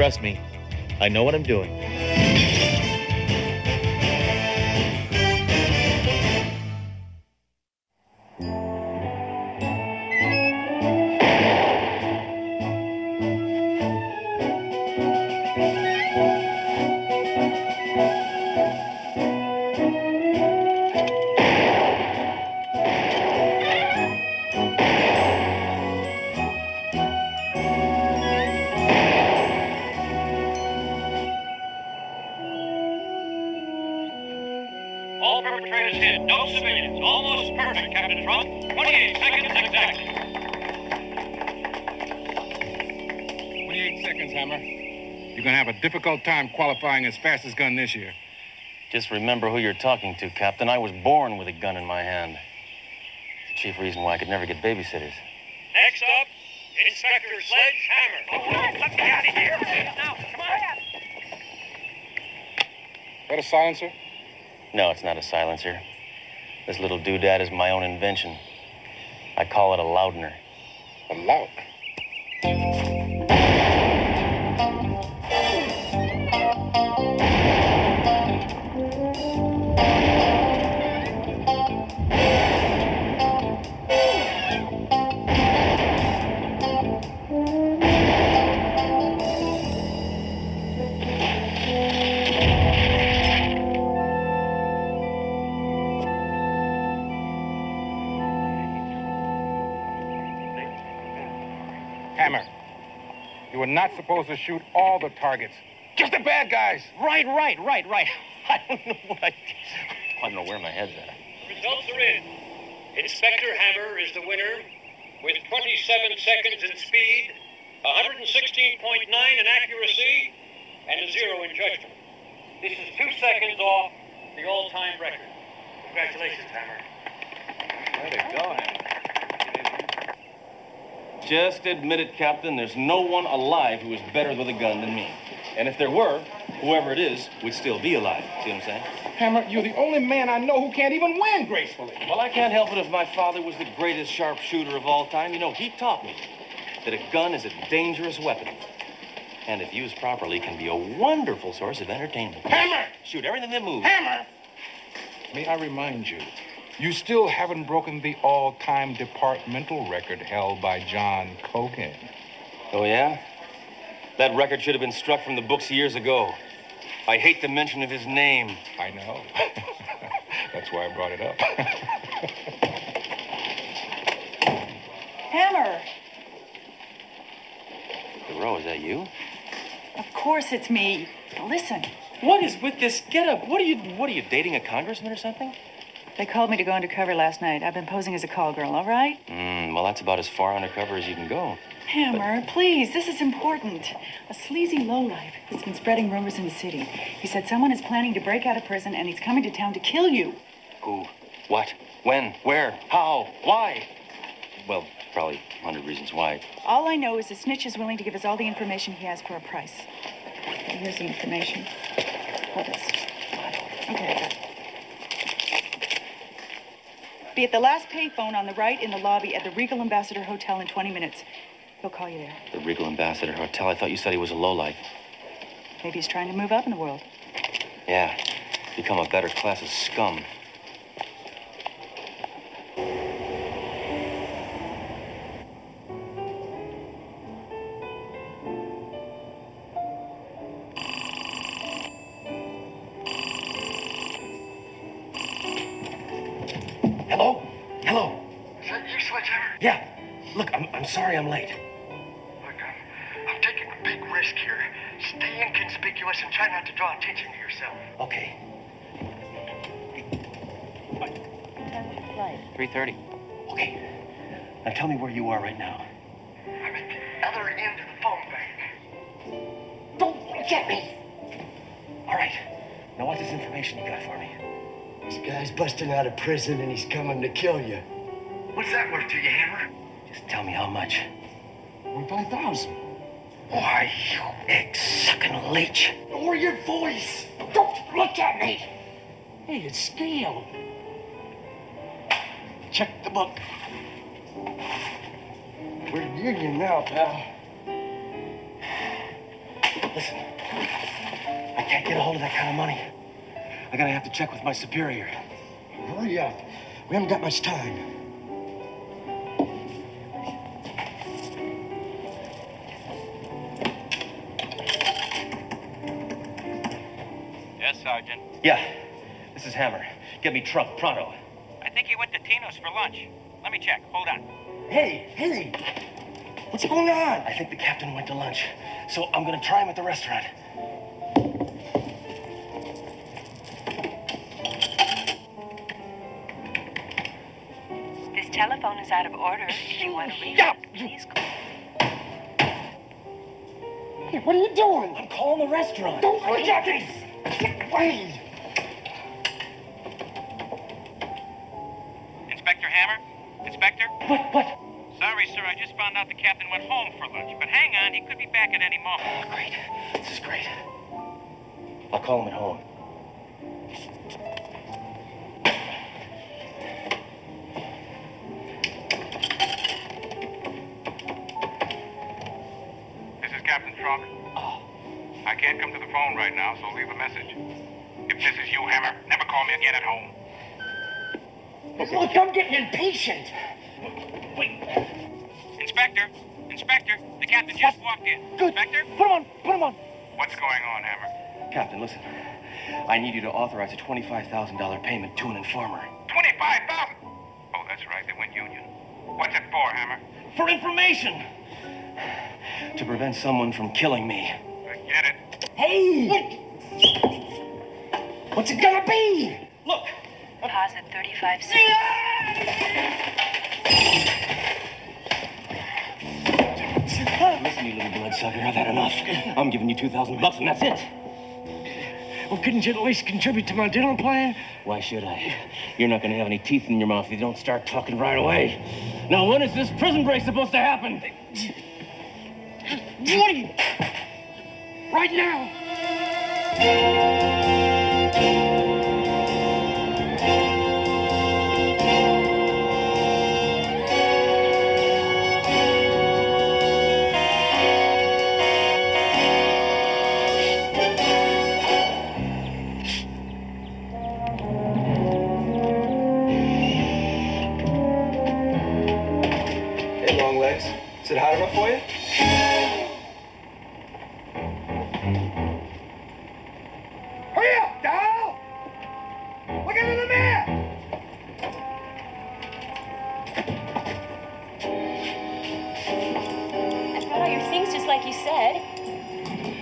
Trust me, I know what I'm doing. All perpetrators hit. No civilians. Almost perfect, Captain Trump. 28 seconds exactly. 28 seconds, Hammer. You're going to have a difficult time qualifying as fastest gun this year. Just remember who you're talking to, Captain. I was born with a gun in my hand. It's the chief reason why I could never get babysitters. Next up, Inspector SledgeHammer. All right, let me out of here. Now, come on. Is that a silencer? No, it's not a silencer. This little doodad is my own invention. I call it a loudener. A loud. Hammer, you were not supposed to shoot all the targets. Just the bad guys. Right. I don't know where my head's at. Results are in. Inspector Hammer is the winner with 27 seconds in speed, 116.9 in accuracy, and a 0 in judgment. This is 2 seconds off the all-time record. Congratulations, Hammer. Way to go, Hammer. Just admit it, Captain. There's no one alive who is better with a gun than me. And if there were, whoever it is would still be alive. See what I'm saying? Hammer, you're the only man I know who can't even win gracefully. Well, I can't help it if my father was the greatest sharpshooter of all time. You know, he taught me that a gun is a dangerous weapon. And if used properly, can be a wonderful source of entertainment. Hammer! Shoot everything that moves. Hammer! May I remind you, you still haven't broken the all-time departmental record held by John Cogan. Oh, yeah? That record should have been struck from the books years ago. I hate the mention of his name. I know. That's why I brought it up. Hammer! DeRoe, is that you? Of course it's me. Now listen. What is with this getup? What are you dating a congressman or something? They called me to go undercover last night. I've been posing as a call girl, all right? Well, that's about as far undercover as you can go. Hammer, please, this is important. A sleazy lowlife has been spreading rumors in the city. He said someone is planning to break out of prison and he's coming to town to kill you. Who? What? When? Where? How? Why? Well, probably 100 reasons why. All I know is the snitch is willing to give us all the information he has for a price. Okay, here's the information. Hold this. Okay, I got it. Be at the last payphone on the right in the lobby at the Regal Ambassador Hotel in 20 minutes. He'll call you there. The Regal Ambassador Hotel? I thought you said he was a lowlife. Maybe he's trying to move up in the world. Yeah, become a better class of scum. Hello? Hello? Is that you, SledgeHammer? Yeah. Look, I'm sorry I'm late. Look, I'm taking a big risk here. Stay inconspicuous and try not to draw attention to yourself. Okay. When's your flight? 3:30. Okay. Now tell me where you are right now. I'm at the other end of the phone bank. Don't look at me! All right. Now what's this information you got for me? This guy's busting out of prison and he's coming to kill you. What's that worth to you, Hammer? Just tell me how much. 5,000. Why, you egg-sucking leech. Lower your voice. Don't look at me. Hey, it's scale. Check the book. We're in union now, pal. Listen, I can't get a hold of that kind of money. I'm gonna have to check with my superior. Hurry up. We haven't got much time. Yes, Sergeant. Yeah, this is Hammer. Get me Trump, pronto. I think he went to Tino's for lunch. Let me check. Hold on. Hey! What's going on? I think the captain went to lunch, so I'm gonna try him at the restaurant. This telephone is out of order. If you want to reach Yeah. it, please call. Hey, what are you doing? I'm calling the restaurant. Don't forget this! Wait! Inspector Hammer? Inspector? What? Sorry, sir. I just found out the captain went home for lunch. But hang on. He could be back at any moment. Oh, great. This is great. I'll call him at home. This is Captain Trunk. Oh, I can't come to the phone right now, so leave a message. If this is you, Hammer, never call me again at home. Look, I'm getting impatient. wait. Inspector, the captain just walked in. Good. Inspector? Put him on. What's going on, Hammer? Captain, listen. I need you to authorize a $25,000 payment to an informer. 25,000. Oh, that's right. They went union. What's it for, Hammer? For information! To prevent someone from killing me. Forget it. Hey! What's it gonna be? Look! Deposit 35 cents. Listen, you little bloodsucker, I've had enough. I'm giving you $2,000 and that's it. Well, couldn't you at least contribute to my dinner plan? Why should I? You're not gonna have any teeth in your mouth if you don't start talking right away. Now, when is this prison break supposed to happen? What are you? Right now! Hey, long legs. Is it hot enough for you? Hurry up, doll! Look into the map! I brought all your things just like you said.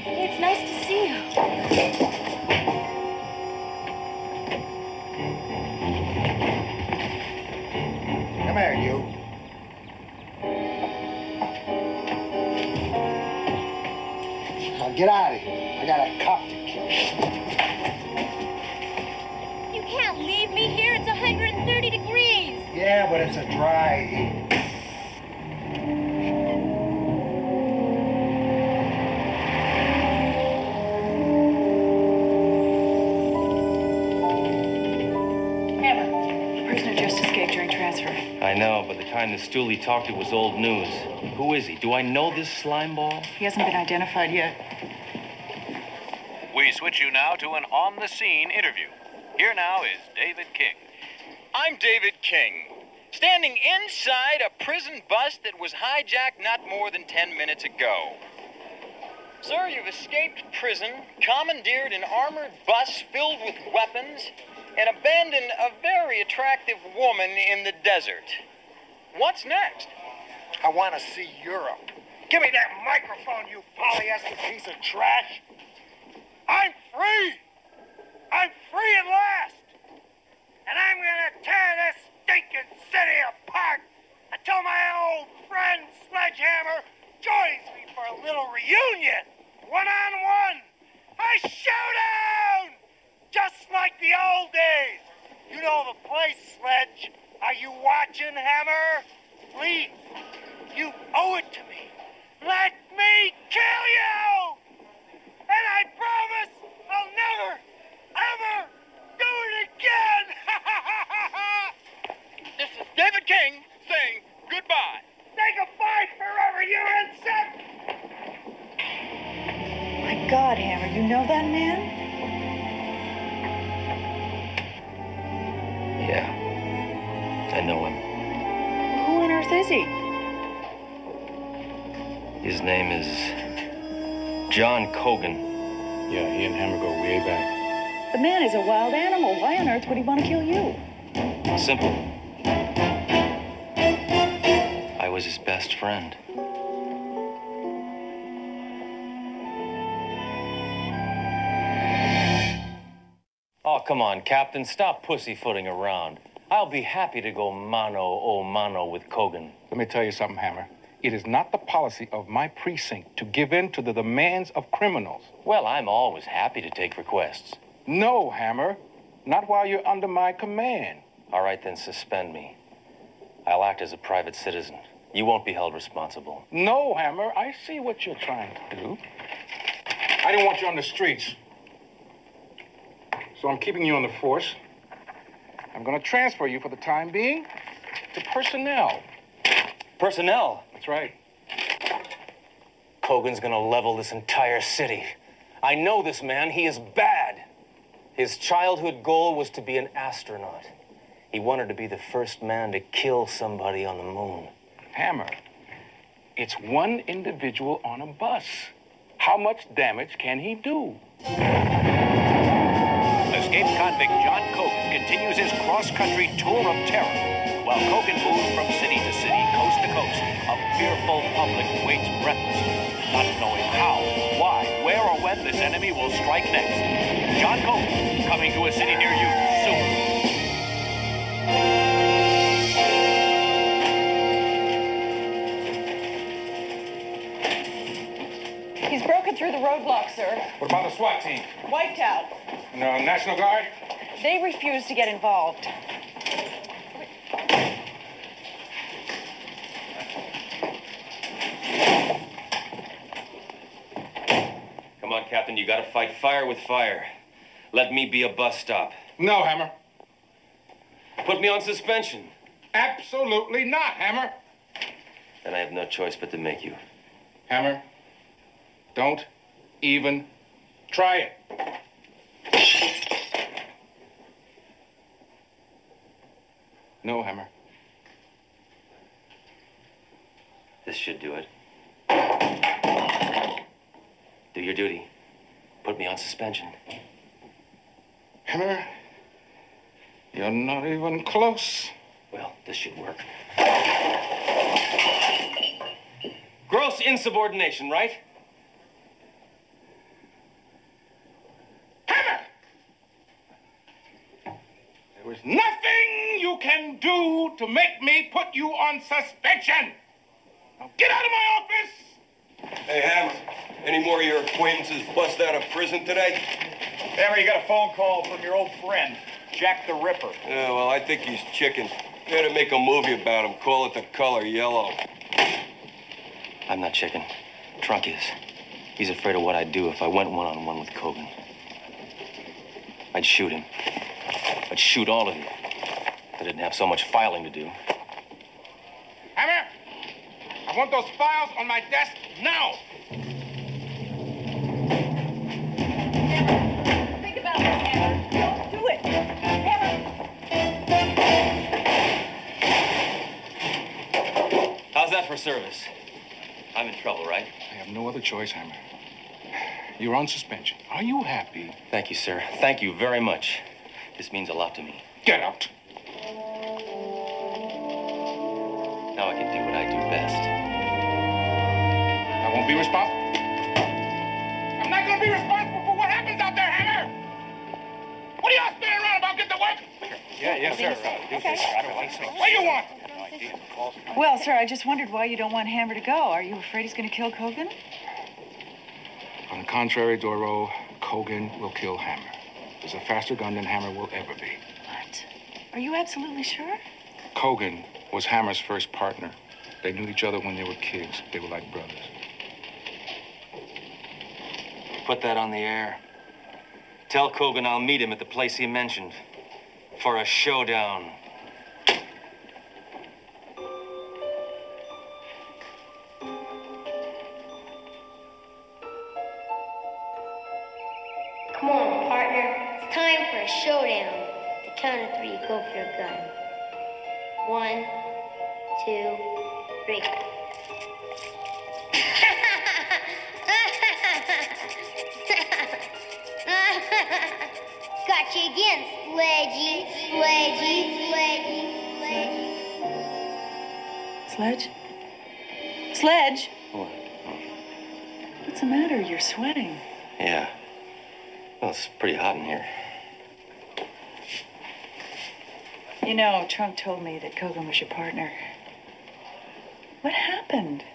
Hey, it's nice to see you. Come here, you. Now get out of here. I got a cop to kill. You can't leave me here. It's 130 degrees. Yeah, but it's a dry heat. Hammer, the prisoner just escaped during transfer. I know, by the time the stool he talked to was old news. Who is he? Do I know this slimeball? He hasn't been identified yet. We switch you now to an on-the-scene interview. Here now is David King. I'm David King, standing inside a prison bus that was hijacked not more than 10 minutes ago. Sir, you've escaped prison, commandeered an armored bus filled with weapons, and abandoned a very attractive woman in the desert. What's next? I want to see Europe. Give me that microphone, you polyester piece of trash. I'm free. I'm free at last. And I'm going to tear this stinking city apart until my old friend SledgeHammer joins me for a little reunion. One-on-one. A showdown. Just like the old days. You know the place, Sledge. Are you watching, Hammer? Please. You owe it to me. Let me kill you! And I promise I'll never, ever do it again! This is David King saying goodbye. Say goodbye forever, you insect! My God, Hammer, you know that man? Yeah, I know him. Who on earth is he? His name is John Cogan. Yeah, he and Hammer go way back. The man is a wild animal. Why on earth would he want to kill you? Simple. I was his best friend. Oh, come on, Captain. Stop pussyfooting around. I'll be happy to go mano a mano with Cogan. Let me tell you something, Hammer. It is not the policy of my precinct to give in to the demands of criminals. Well, I'm always happy to take requests. No, Hammer. Not while you're under my command. All right, then suspend me. I'll act as a private citizen. You won't be held responsible. No, Hammer. I see what you're trying to do. I didn't want you on the streets. So I'm keeping you on the force. I'm going to transfer you for the time being to personnel. Personnel? That's right. Cogan's gonna level this entire city. I know this man. He is bad. His childhood goal was to be an astronaut. He wanted to be the first man to kill somebody on the moon. Hammer, it's one individual on a bus. How much damage can he do? Escaped convict John Cogan continues his cross-country tour of terror. While Cogan moves from city to city, coast to coast, a fearful public waits breathless, not knowing how, why, where, or when this enemy will strike next. John Cogan, coming to a city near you soon. He's broken through the roadblock, sir. What about the SWAT team? Wiped out. No, National Guard? They refuse to get involved. Come on, Captain. You gotta fight fire with fire. Let me be a bus stop. No, Hammer. Put me on suspension. Absolutely not, Hammer. Then I have no choice but to make you. Hammer, don't even try it. No, Hammer. This should do it. Do your duty. Put me on suspension. Hammer, you're not even close. Well, this should work. Gross insubordination, right? Hammer! There is nothing you can do to make me put you on suspension. Now get out of my office! Hey, Hammer, any more of your acquaintances bust out of prison today? Hammer, you got a phone call from your old friend, Jack the Ripper. Yeah, well, I think he's chicken. You had to make a movie about him. Call it The Color Yellow. I'm not chicken. Trunk is. He's afraid of what I'd do if I went one-on-one with Cogan. I'd shoot him. I'd shoot all of you. I didn't have so much filing to do. Hammer! I want those files on my desk now! Hammer, think about this, Hammer. Don't do it. Hammer! How's that for service? I'm in trouble, right? I have no other choice, Hammer. You're on suspension. Are you happy? Thank you, sir. Thank you very much. This means a lot to me. Get out. Now I can do what I do best. I won't be responsible. I'm not going to be responsible for what happens out there, Hammer! What are y'all spinning around about? Get to work! Yes, sir. Okay. What do you want? Well, sir, I just wondered why you don't want Hammer to go. Are you afraid he's going to kill Cogan? On the contrary, Doro, Cogan will kill Hammer. He's a faster gun than Hammer will ever be. What? Are you absolutely sure? Cogan was Hammer's first partner. They knew each other when they were kids. They were like brothers. Put that on the air. Tell Cogan I'll meet him at the place he mentioned for a showdown. Come on, partner. It's time for a showdown. At the count of 3, you go for your gun. 1, 2, 3. Got you again, Sledgy, Sledgy, Sledgy, Sledgy. Sledge? Sledge? What? What's the matter? You're sweating. Yeah. Well, it's pretty hot in here. You know, Trunk told me that Kogan was your partner. What happened?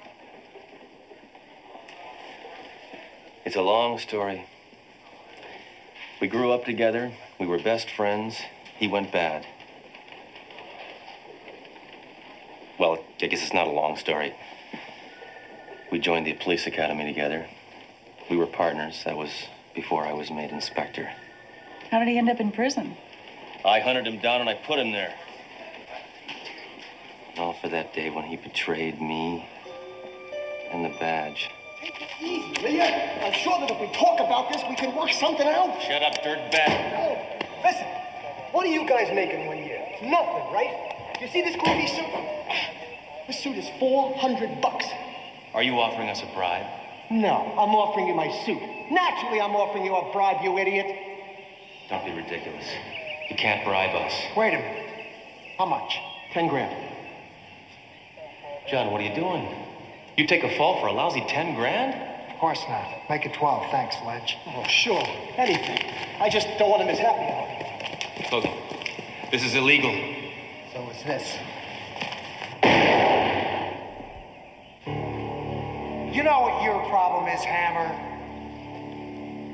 It's a long story. We grew up together. We were best friends. He went bad. Well, I guess it's not a long story. We joined the police academy together. We were partners. That was before I was made inspector. How did he end up in prison? I hunted him down and I put him there. All for that day when he betrayed me and the badge. Take it easy, will ya? I'm sure that if we talk about this, we can work something out. Shut up, dirtbag. Oh, listen, what are you guys making 1 year? Nothing, right? You see this groovy suit? This suit is $400. Are you offering us a bribe? No, I'm offering you my suit. Naturally, I'm offering you a bribe, you idiot. Don't be ridiculous. You can't bribe us. Wait a minute. How much? 10 grand. John, what are you doing? You take a fall for a lousy 10 grand? Of course not. Make it 12. Thanks, Sledge. Oh, sure. Anything. I just don't want to miss happy hour. Look, this is illegal. So is this. You know what your problem is, Hammer?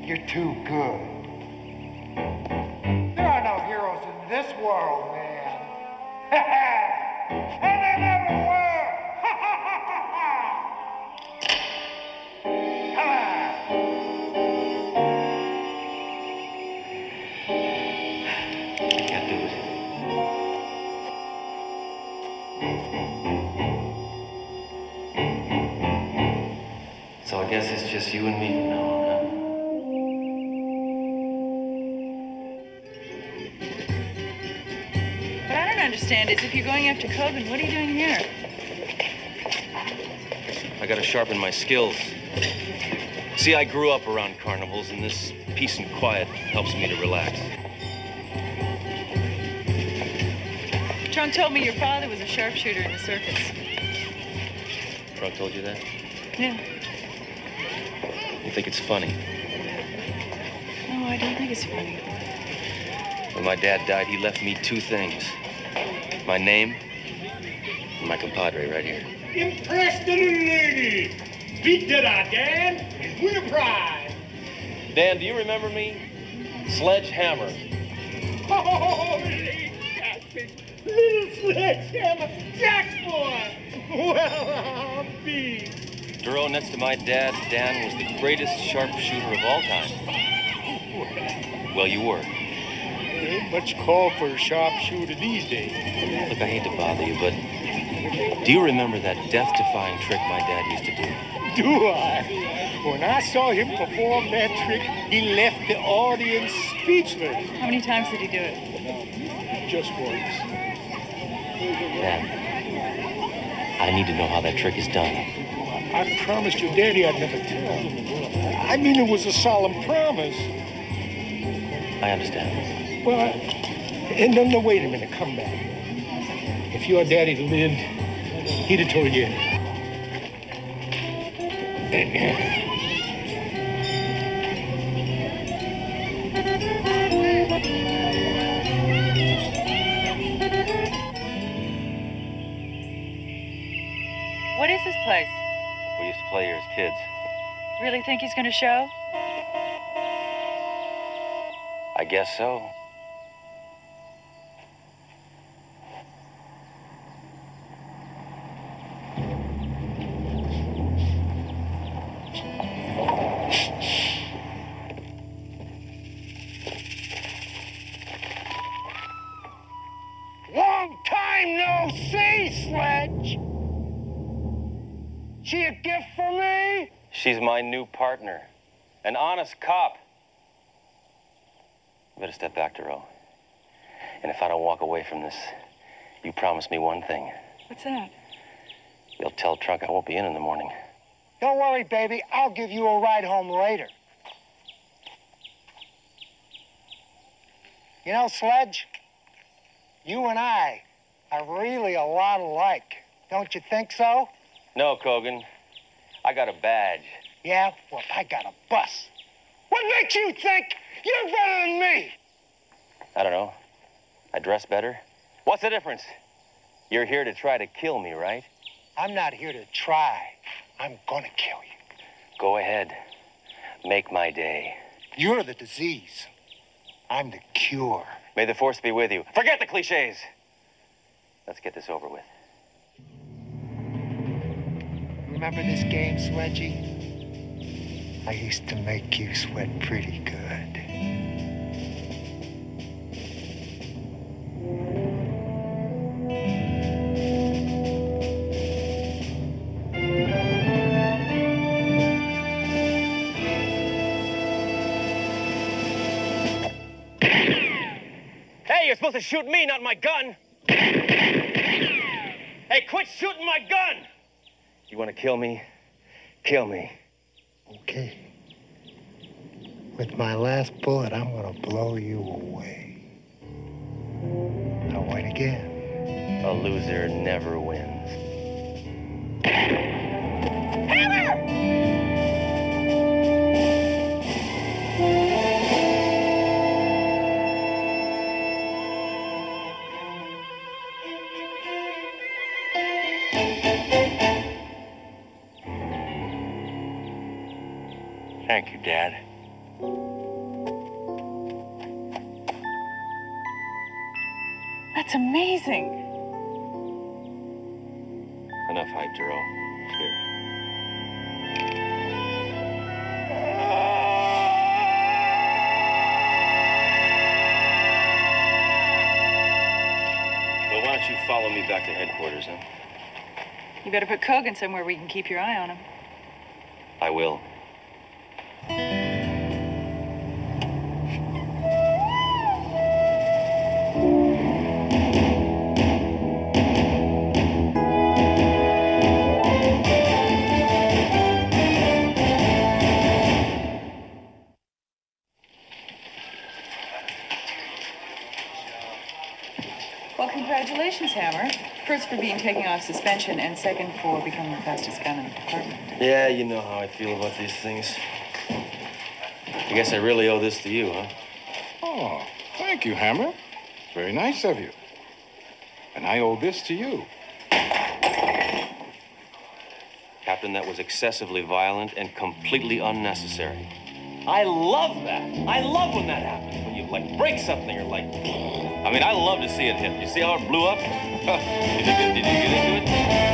You're too good. There are no heroes in this world, man. And there never were. Come on. I can't do it. So I guess it's just you and me from now on, huh? What I don't understand is if you're going after Kogan, what are you doing here? I gotta sharpen my skills. See, I grew up around carnivals, and this peace and quiet helps me to relax. Trunk told me your father was a sharpshooter in the circus. Trunk told you that? Yeah. You think it's funny? No, I don't think it's funny. When my dad died, he left me 2 things. My name and my compadre right here. Impress the little lady. Beat that out, Dan, and win a prize. Dan, do you remember me? SledgeHammer. Holy Captain, little Sledgehammer, Jack's boy. Well, I'll be. Duro, next to my dad, Dan was the greatest sharpshooter of all time. Well, you were. Ain't much call for a sharpshooter these days. Look, I hate to bother you, but do you remember that death-defying trick my dad used to do? Do I? When I saw him perform that trick, he left the audience speechless. How many times did he do it? Just once. Dan, I need to know how that trick is done. I promised your daddy I'd never tell. I mean, it was a solemn promise. I understand. But, and no, wait a minute, come back. If your daddy lived, he'd have told you. What is this place? We used to play here as kids. Really think he's going to show? I guess so. Long time no see, Sledge. She a gift for me? She's my new partner. An honest cop. You better step back, Duro. And if I don't walk away from this, you promise me one thing. What's that? You'll tell Trunk I won't be in the morning. Don't worry, baby. I'll give you a ride home later. You know, Sledge, you and I are really a lot alike. Don't you think so? No, Kogan. I got a badge. Yeah? Well, I got a bus. What makes you think you're better than me? I don't know. I dress better? What's the difference? You're here to try to kill me, right? I'm not here to try. I'm gonna kill you. Go ahead. Make my day. You're the disease. I'm the cure. May the force be with you. Forget the cliches. Let's get this over with. Remember this game, Sledgy? I used to make you sweat pretty good. Hey, you're supposed to shoot me, not my gun. Hey, quit shooting my gun! You want to kill me? Kill me. Okay. With my last bullet, I'm gonna blow you away. Now wait again. A loser never wins. Thank you, Dad. That's amazing. Enough hype, Duro. Here. Well, why don't you follow me back to headquarters, huh? You better put Kogan somewhere where you can keep your eye on him. I will. Well, congratulations, Hammer. First for being taken off suspension, and second for becoming the fastest gun in the department. Yeah, you know how I feel about these things. I guess I really owe this to you, huh? Oh, thank you, Hammer. Very nice of you. And I owe this to you. Captain, that was excessively violent and completely unnecessary. I love that. I love when that happens. When you, like, break something or, like... I mean, I love to see it hit. You see how it blew up? Did you get into it?